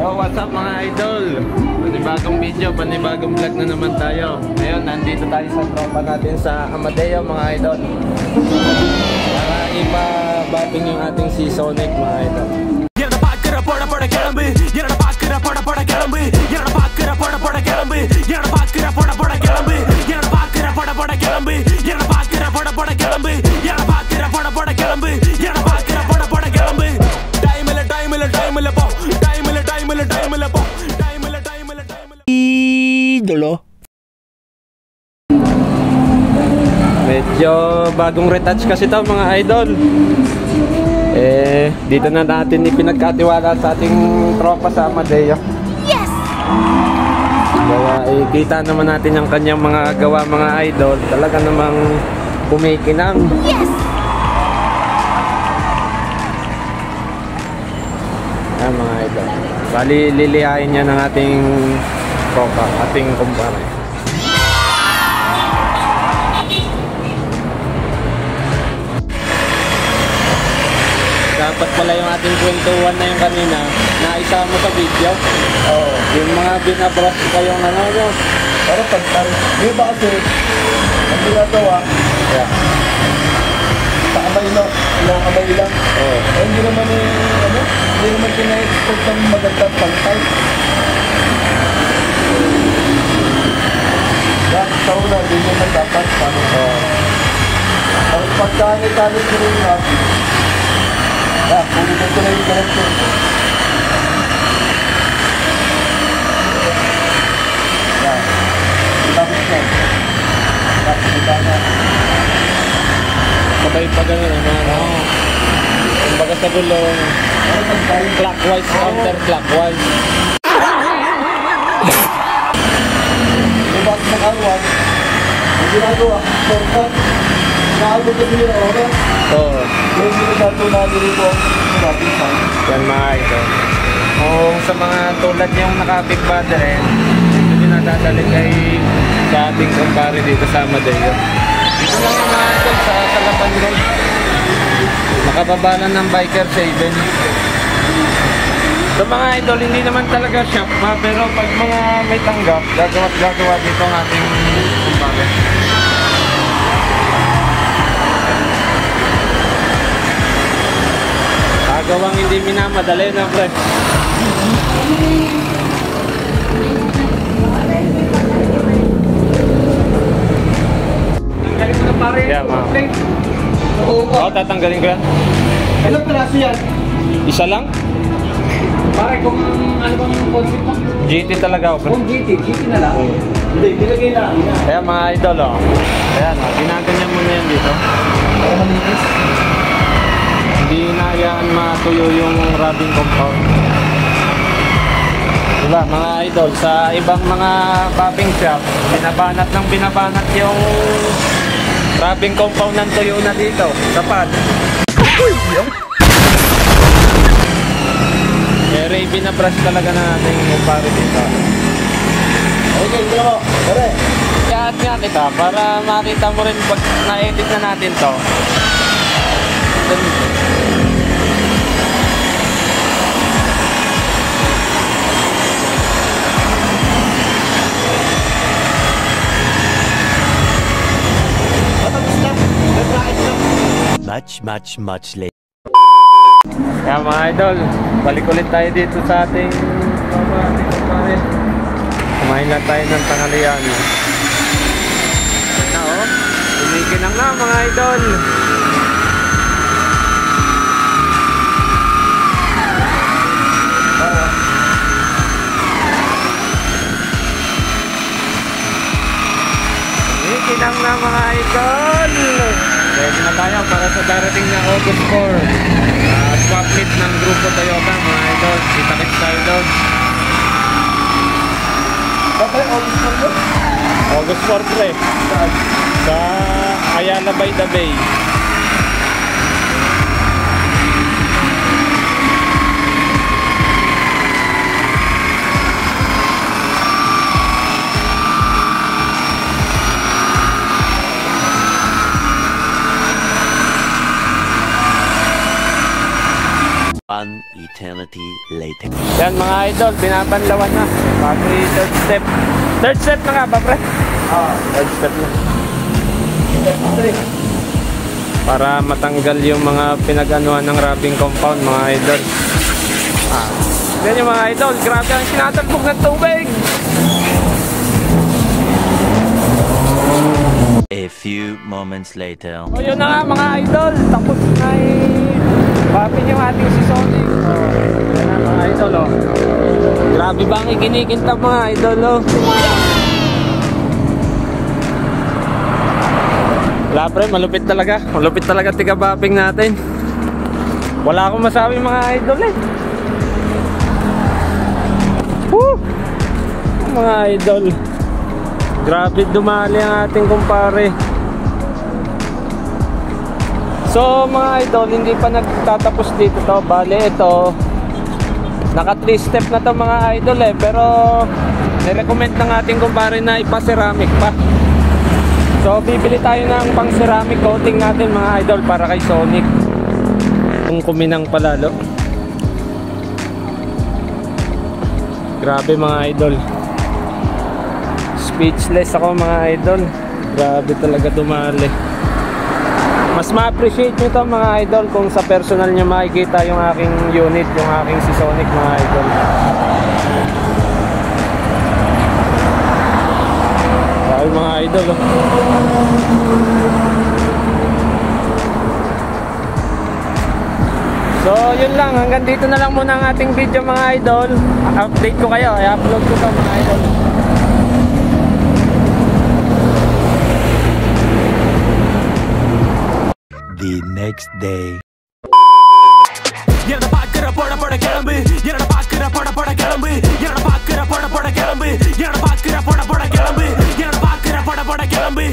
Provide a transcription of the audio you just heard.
Yo, what's up mga idol? Panibagong video, panibagong vlog na naman tayo. Ngayon, nandito tayo sa tropa natin sa Amadeo mga idol. Para ipabating yung ating si Sonic mga idol. Medyo bagong retouch kasi to mga idol. Dito na natin ipinagkatiwala sa ating tropa sa Amadeo. Yes! Kaya kita naman natin yung kanyang mga gawa mga idol. Talaga namang kumikinang. Yes! Ayan mga idol. Bali lilihain niya ng ating tropa, ating kumpare. Dapat pala yung ating kwentuhan na yung kanina na isama sa video. Oo. Yung mga binabras kayong ano nyo. Pero pagkal, di ba kasi ang ginagawa, yeah. Sa kamay lang, ilang kamay lang. Oo. Hindi naman hindi naman kina-expect ng magandang pantay. Yan, sa una, di naman dapat paano. Ang pagkalit-kalit ko rin na, yan, pulitin ko na yung direction. Yan. Tapos na. Tapos na. Sabay pa ganun ano. Kumbaga sa gulong. Clockwise, counterclockwise. Diba sa karuan, ang ginagawa, shortcut. Nakagod kasi yung oras. Oo. Yung ginagawa natin ito, natin sa yan mga idol. Kung sa mga tulad niyong nakapit battery, ito dinadadali kay sa ating kumpare dito sa Amadeo. Dito lang mga idol sa Salapan Road. Nakababa lang ng biker saving. So mga idol, hindi naman talaga shop pa, pero pag mga may tanggap, gagawa dito ang ating kumpare. Gawang hindi minamadali na pre. Tanggalin mo na pare. Yeah, oo, tatanggalin ko yan. Ilang piraso yan? Isa lang? Pare, kung ano bang concept mo? GT talaga ako. Kung GT na lang. Hindi, nilagay lang. Kaya mga idol oh. Ayan oh, ginaganyan mo na yan dito. Para malinis. Hindi na yan matuyo yung rubbing compound. Diba mga idol, sa ibang mga popping shop, binabanat yung rubbing compound ng tuyo na dito, sapat. Pero binabrush talaga na natin yung pare dito. Okay, ito mo. Pare. Iyaat nga kita para makita mo rin pag na-edit na natin to. Much later. Kaya mga idol, balik ulit tayo dito sa ating kumpare. Kumain na tayo ng tanghalian. Ito oh, kumikinang na mga idol. Kumikinang na mga idol. Ready na tayo para sa darating na August 4. Swap meet ng grupo Toyota mga idol. Kita-kits tayo doon. Pare, August 4 yun? August 4 pre. Sa Ayala by the Bay. One eternity. eternity later. Yan mga idol, binabanlawan na. Pati third step. Third step na nga ba, pre? Third step na. Para matanggal yung mga pinag-anuhan ng wrapping compound, mga idol. Yan yung mga idol, grabe ang sinatalbog ng tubig. A few moments later. O yun na nga mga idol, tapos na wrapping yung ating si Sonic. Yan na mga idol, oh. Grabe ba ang ikinikintab mga idol, oh. Wala pre, malupit talaga. Malupit talaga tiga-wrapping natin. Wala akong masabi mga idol eh. Woo! Mga idol, grabe dumali ang ating kumpare. So mga idol, hindi pa nagtatapos dito to. Bale ito, naka 3 step na to mga idol eh. Pero nirecommend ng ating kumpare na ipa-ceramic pa. So bibili tayo ng pang ceramic coating natin mga idol para kay Sonic. Kung kuminang palalo. Grabe mga idol, speechless ako mga idol. Grabe talaga dumali. Mas ma-appreciate nyo to mga idol kung sa personal nyo makikita yung aking unit, yung aking si Sonic mga idol. Grabe mga idol, oh. So yun lang, hanggang dito na lang muna ang ating video mga idol. Update ko kayo, i-upload ko to mga idol. The next day. என்னடா பாக்குற போட போட கிளம்பு என்னடா பாக்குற போட போட கிளம்பு என்னடா பாக்குற போட போட கிளம்பு என்னடா பாக்குற போட போட கிளம்பு என்னடா பாக்குற போட போட கிளம்பு